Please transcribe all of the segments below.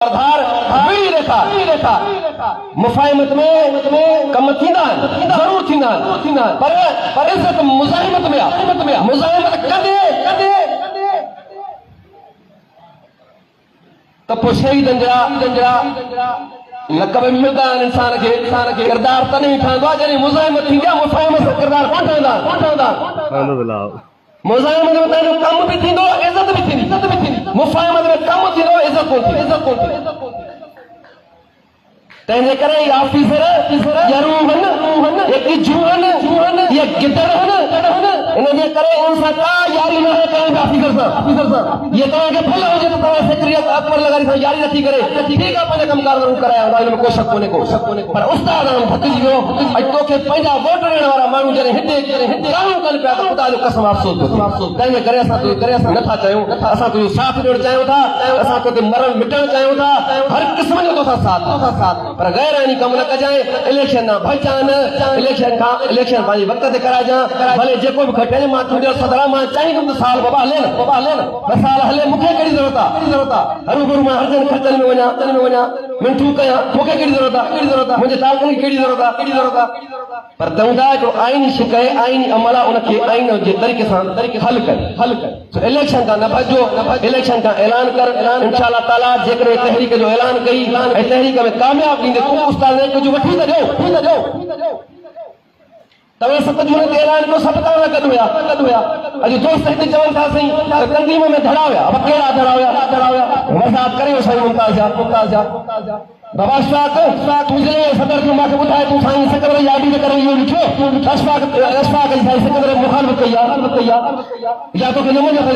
आधार बड़ी रेखा मुफाहिमत में कम थींदा जरूर थींदा पर इज्जत मुज़ाहिमत में मुज़ाहिमत कदे तो पोइ शहीदनि जा लक़ब मिलंदा आहिनि इंसान खे किरदार तॾहिं ठहंदो आहे जॾहिं मुज़ाहिमत थींदी आहे मुफ़ाहिमत सां किरदार कोन ठहंदा मुज़ाहिमत में तव्हांजो कम भी थींदो इज़त भी थींदी मुफ़ाहिमत में कम थींदो इज़त कोन थींदी तंहिंजे करे ऑफिसर या रूहन या जूहन या गिदड़ इनजे करे उनसां का यारी न आहे कंहिं ऑफिसर सां ये तव्हांखे भले हुजे त तव्हां सेक्रेटरी अकबर लगारी सां यारी नथी करे ठीक आहे पंहिंजा कमकार ज़रूर कराया हूंदा हिन में को शक कोन्हे पर उस्ताद थकिजी वियो अॼु तोखे पंहिंजा वोट ॾियण वारा माण्हू जॾहिं हिते कानून कनि पिया त ख़ुदा जो कसम अफ़सोस तंहिंजे करे असां नथा चाहियूं असां तुंहिंजो साथ ॾियणु चाहियूं था असां तोखे मरण मिटणु चाहियूं था हर क़िस्म जो तोसां साथ पर गैर आइनी कम न कजांइ इलेक्शन ना भॼान इलेक्शन पंहिंजे वक़्त ते कराइजां भले जेको बि खटे मां तुंहिंजो सदरा मां चाहींदुमि त साल बाबा हले न साल हले मूंखे कहिड़ी ज़रूरत आहे हरूभरू मां हर जन ख़र्चनि में वञा मिंटू कयां मूंखे कहिड़ी ज़रूरत आहे मुंहिंजे तालुकनि खे कहिड़ी ज़रूरत आहे पर तव्हां हिकिड़ो आइनी शिकाए आइनी अमल आहे उनखे आइन जे तरीक़े सां हल कर इलेक्शन खां न भॼो इलेक्शन खां ऐलान कर इंशाअल्लाह ताला जेकॾहिं तहरीक जो ऐलान कई ऐं तहरीक में कामयाब थींदे तूं उस्ताद कुझु वठी त ॾियो तव्हां 7 जून ते ऐलान कयो सभु तव्हां गॾु हुया अॼु दोस्त हिते चवनि था साईं तंज़ीम में धड़ा हुया अब कहिड़ा धड़ा हुया वज़ाहत करे साईं मुमताज़ जा बाबा अशफाक तूं ज़िले सदर तूं मूंखे ॿुधाए तूं साईं सिकंदर यादी न करे इहो लिखियो अशफाक साईं सिकंदर मुखालिफ़त कई आहे या तोखे न मञो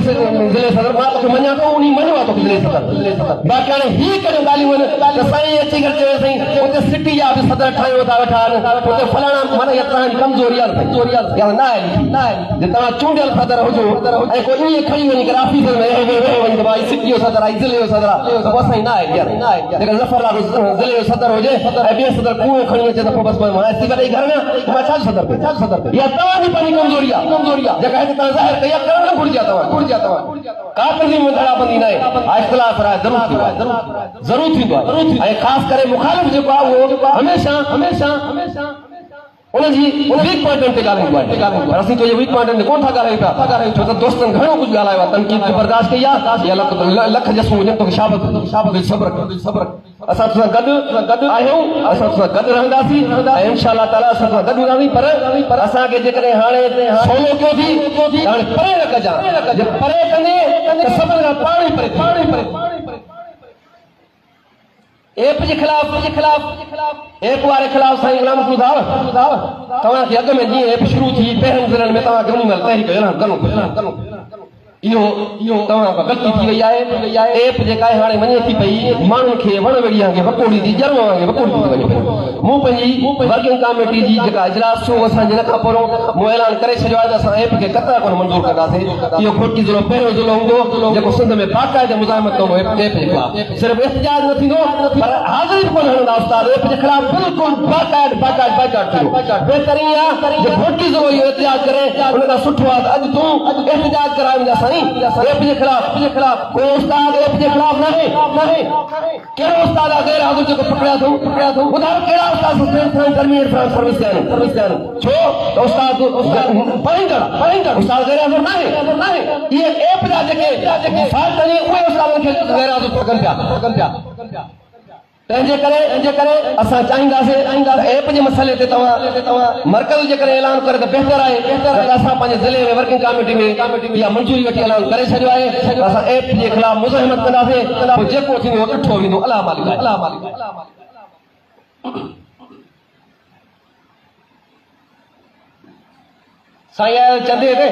ज़िले सदर मां तोखे मञा थो उन मञो आहे तोखे ज़िले सदर बाक़ी हाणे हीअ कहिड़ियूं ॻाल्हियूं आहिनि त साईं अची करे चयो साईं उते सिटी जा बि सदर ठाहियो था वेठा आहिनि उते फलाणा माना इहा तव्हांजी कमज़ोरी आहे या न आहे जे तव्हां चूंडियल सदर हुजो ऐं कोई ईअं खणी वञी करे ऑफिसर में वञी त भाई सिटी जो सदर आहे ज़िले जो सदर आहे पोइ असांजी न आहे जेकर ज़फ़र ज़िले जो सदर हुजे ऐं ॿिए सदर कूड़ो खणी अचे त पोइ बसि मां इस्तीफ़ा ॾेई घर में मां छा सदर पे इहा तव्हांजी पंहिंजी कमज़ोरी आहे जेका हिते तव्हां ज़ाहिर कई आहे करणु घुरिजे तव्हां का तंज़ीम में धड़ाबंदी न आहे इख़्तिलाफ़ राय ज़रूरु थींदो आहे ऐं ख़ासि करे मुखालिफ़ जेको आहे उहो हमेशह उनजी वीक पॉइंटनि ते ॻाल्हाईंदो पर असीं तुंहिंजे वीक पॉइंटनि ते कोन था ॻाल्हायूं छो त दोस्तनि घणो कुझु ॻाल्हायो आहे तनक़ीद खे बर्दाश्त कई आहे या लख जसूं हुजनि तोखे शाबत सब्र असां तोसां गॾु आहियूं असां तोसां गॾु रहंदासीं ऐं इंशाअल्लाह ताला असां तोसां गॾु रहंदासीं पर असांखे जेकॾहिं हाणे सोलो कयो थी हाणे परे न कजां जे परे कंदे त सभिनि खां पाण ई परे एप जे खिलाफ़ एप वारे खिलाफ़ साईं गुलाम ॿुधाव तव्हांखे अॻु में जीअं एप शुरू थी पहिरियों ज़िलनि में तव्हांखे उन महिल तहरीक ऐलान करिणो इहो तव्हां खां ग़लती थी वई आहे एप जेका आहे हाणे वञे थी पई माण्हुनि खे वण वेड़ियां खे वकोड़ी थी जरम वांगुरु वकोड़ी थी वञे पई मूं पंहिंजी वर्किंग कमेटी जी जेका इजलास थियो असांजे हिन खां पहिरियों मूं ऐलान करे छॾियो आहे त असां एप खे क़तई कोन मंज़ूर कंदासीं इहो खोटी ज़िलो पहिरियों ज़िलो हूंदो जेको सिंध में बाक़ाइदे मुज़ाहिमत कंदो एप जे ख़िलाफ़ सिर्फ़ु एहतिजाज न थींदो पर हाज़िरी बि कोन हणंदा उस्ताद एप जे ख़िलाफ़ बिल्कुलु बाक़ाइद थींदो बहितरीन आहे जे खोटी ज़िलो इहो एहतिजाज करे उन खां सुठो आहे त अॼु तूं एहतिजाज कराए वञा एप जे खिलाफ़ कोई उस्ताद एप जे खिलाफ़ न है कहिड़ो उस्ताद आहे गैर हाज़िर जेको पकड़िया अथऊं ॿुधायो कहिड़ा उस्ताद इंटरमीडिएट सर्विस ते आहिनि छो त उस्ताद पढ़ाईंदड़ उस्ताद गैर हाज़िर न आहे इहे एप जा जेके फाल्ट आहिनि उहे उस्तादनि खे गैर हाज़िर पकनि पिया तंहिंजे करे असां चाहींदासीं एप जे मसइले ते तव्हां मर्कज़ जे करे ऐलान करे त बहितर आहे असां पंहिंजे ज़िले में वर्किंग कमेटी में इहा मंज़ूरी वठी ऐलान करे छॾियो आहे असां एप जे ख़िलाफ़ मुज़ाहिमत कंदासीं पोइ जेको थींदो ॾिठो वेंदो अलाह मालिक साईं आयो चंदे ते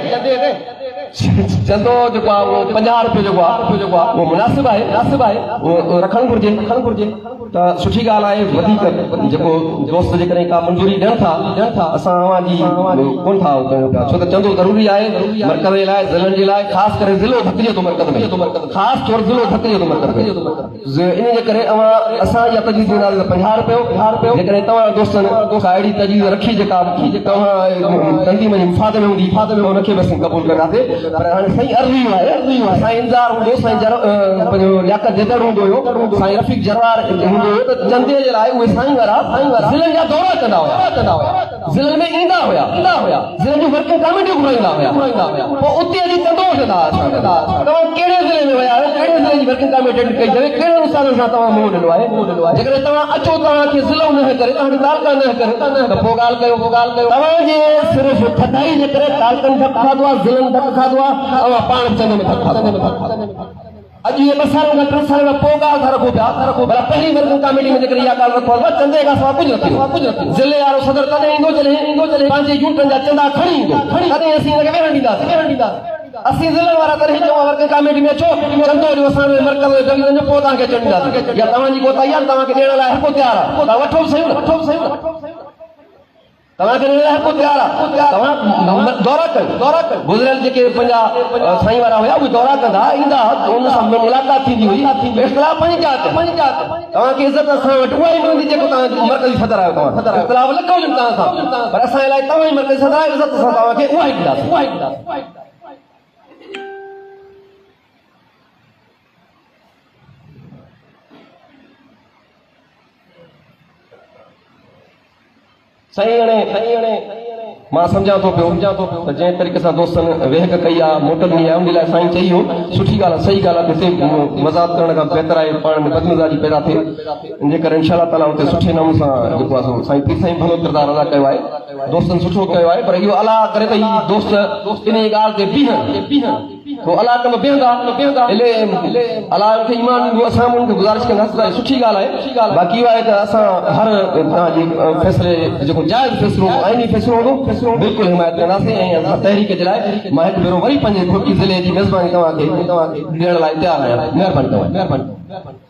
चंदो जेको आहे उहो 50 रुपए जेको आहे उहो मुनासिब आहे उहो रखणु घुरिजे त सुठी ॻाल्हि आहे वधीक जेको दोस्त जेकॾहिं का मंज़ूरी ॾियनि था असां अव्हांजी कोन था कयूं पिया छो त चंदो ज़रूरी आहे मर्कज़ जे लाइ ज़िलनि जे लाइ ख़ासि करे ज़िलो थकिजे थो मर्कज़ में ख़ासि तौरु ज़िलो थकिजे थो मर्कज़ में इन जे करे असां इहा तजवीज़ ॾींदासीं 50 रुपयो जेकॾहिं तव्हां दोस्तनि अहिड़ी तजवीज़ रखी जेका तव्हां तंज़ीम जी फातिमे हूंदी फातिमे उनखे बस क़बूल कंदासीं पर हाणे साईं अर्ज़ी आहे साईं इंतज़ार हूंदो साईं पंहिंजो लियाकत जदड़ हूंदो हुयो साईं रफ़ीक जरवार हूंदो हुयो त चंदे जे लाइ उहे साईं वारा ज़िलनि जा दौरा कंदा हुया ज़िलनि में ईंदा हुया ज़िलनि जूं वर्किंग कमेटियूं घुराईंदा हुया पोइ उते हली कंदो वठंदा तव्हां कहिड़े ज़िले में विया आहियो कहिड़े ज़िले जी वर्किंग कमेटी कई अथव कहिड़े उस्तादनि सां तव्हां मुंहुं ॾिनो आहे जेकॾहिं तव्हां अचो तव्हांखे ज़िलो न करे तव्हांखे तालका न करे त पोइ ॻाल्हि कयो तव्हांजे सिर्फ़ु थधाई जे करे तालकनि धक खाधो आहे ज़िलनि धक खाधो आहे तव्हां पाण चंद में धक खाधो अॼु इहे 2 साल खां 3 साल खां पोइ ॻाल्हि था रखो पिया भला पहिरीं वर्किंग कमेटी में जेकॾहिं इहा ॻाल्हि रखो आहे चंदे खां सवाइ कुझु न थियो ज़िले वारो सदर तॾहिं ईंदो जॾहिं पंहिंजे यूनिटनि जा चंदा खणी ईंदो तॾहिं असीं हिनखे वेहण ॾींदासीं असीं ज़िले वारा तॾहिं चऊं वर्किंग कमेटी में अचो चंदो ॾियो असांजे मर्कज़ में जॻहि वञो पोइ तव्हांखे अचणु ॾींदासीं या तव्हांजी को तयार तव्हांखे ॾियण लाइ हर को तयार आहे तव्हां वठो बि सही तव्हांखे ॾियण लाइ हर को तयार आहे तव्हां दौरा कयो गुज़िरियल जेके पंहिंजा साईं वारा हुया उहे दौरा कंदा ईंदा उन सां मुलाक़ात थींदी हुई इख़्तिलाफ़ पंहिंजी जात तव्हांखे इज़त असां वटि उहा ई न हूंदी जेको तव्हां मर्कज़ी सदर आहियो तव्हां इख़्तिलाफ़ लख हुजनि तव्हां सां पर असांजे लाइ तव्हां ई मर्कज़ी सदर आहियो इज़त असां तव्हांखे उहा ई ॾींदासीं सही हाणे मां सम्झां थो पियो त जंहिं तरीक़े सां दोस्तनि वेहक कई आहे मोटलनी आहे उन लाइ साईं चई हो सुठी ॻाल्हि आहे सही ॻाल्हि आहे हिते मज़ाक़ करण खां बहितर आहे पाण में बदमिज़ाजी पैदा थिए इन जे करे इनशा ताला हुते सुठे नमूने सां जेको आहे साईं पीर साईं भलो किरदारु अदा कयो आहे दोस्तनि सुठो कयो आहे पर इहो अलाह करे त हीअ दोस्त इन ॻाल्हि ते बीहनि तो अलाह कम बेहंदा अलाह खे ईमान ॾींदो असां उनखे गुज़ारिश कंदासीं त सुठी ॻाल्हि आहे बाक़ी इहो आहे त असां हर तव्हांजी फ़ैसिले जेको जाइज़ फ़ैसिलो आइनी फ़ैसिलो हूंदो बिल्कुलु हिमायत कंदासीं ऐं असां तहरीक जे लाइ मां हिकु भेरो वरी पंहिंजे खुर्की ज़िले जी मेज़बानी तव्हांखे ॾियण लाइ तयारु आहियां महिरबानी